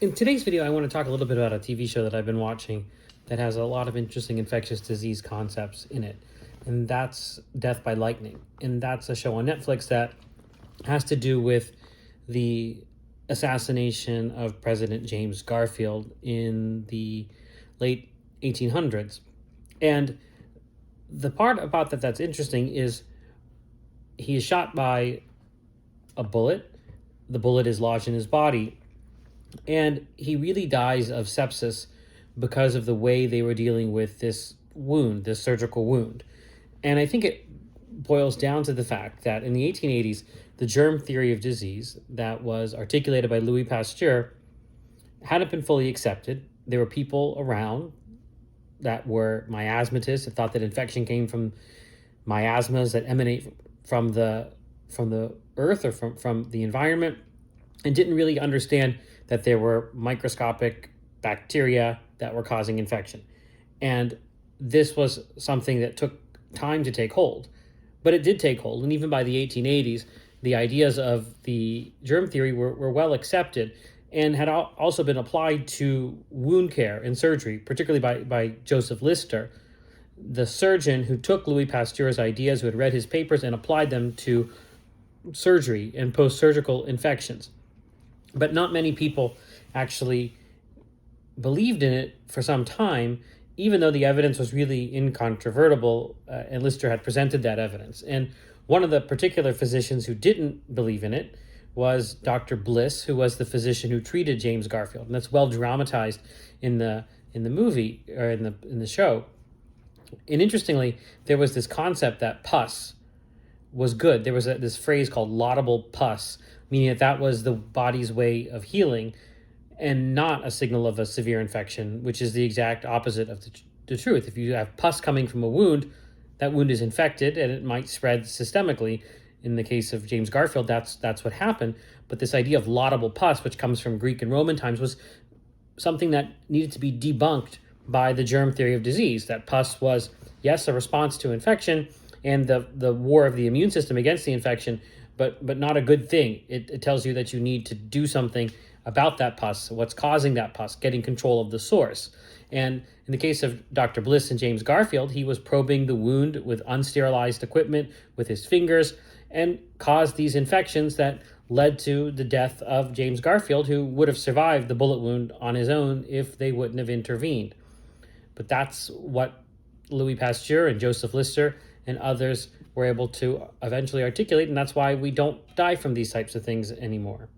In today's video, I want to talk a little bit about a TV show that I've been watching that has a lot of interesting infectious disease concepts in it, and that's Death by Lightning. And that's a show on Netflix that has to do with the assassination of President James Garfield in the late 1800s. And the part about that's interesting is he is shot by a bullet. The bullet is lodged in his body, and he really dies of sepsis because of the way they were dealing with this wound, this surgical wound. And I think it boils down to the fact that in the 1880s, the germ theory of disease that was articulated by Louis Pasteur hadn't been fully accepted. There were people around that were miasmatists that thought that infection came from miasmas that emanate from the earth or from the environment, and didn't really understand that there were microscopic bacteria that were causing infection. And this was something that took time to take hold, but it did take hold. And even by the 1880s, the ideas of the germ theory were well accepted and had also been applied to wound care and surgery, particularly by Joseph Lister, the surgeon who took Louis Pasteur's ideas, who had read his papers and applied them to surgery and post-surgical infections. But not many people actually believed in it for some time, even though the evidence was really incontrovertible, and Lister had presented that evidence. And one of the particular physicians who didn't believe in it was Dr. Bliss, who was the physician who treated James Garfield, and that's well dramatized in the movie or in the show. And interestingly, there was this concept that pus was good. There was this phrase called laudable pus, meaning that was the body's way of healing and not a signal of a severe infection, which is the exact opposite of the truth. If you have pus coming from a wound, that wound is infected and it might spread systemically. In the case of James Garfield, that's what happened. But this idea of laudable pus, which comes from Greek and Roman times, was something that needed to be debunked by the germ theory of disease, that pus was, yes, a response to infection and the war of the immune system against the infection, but not a good thing. It tells you that you need to do something about that pus, what's causing that pus, getting control of the source. And in the case of Dr. Bliss and James Garfield, he was probing the wound with unsterilized equipment with his fingers and caused these infections that led to the death of James Garfield, who would have survived the bullet wound on his own if they wouldn't have intervened. But that's what Louis Pasteur and Joseph Lister and others were able to eventually articulate, and that's why we don't die from these types of things anymore.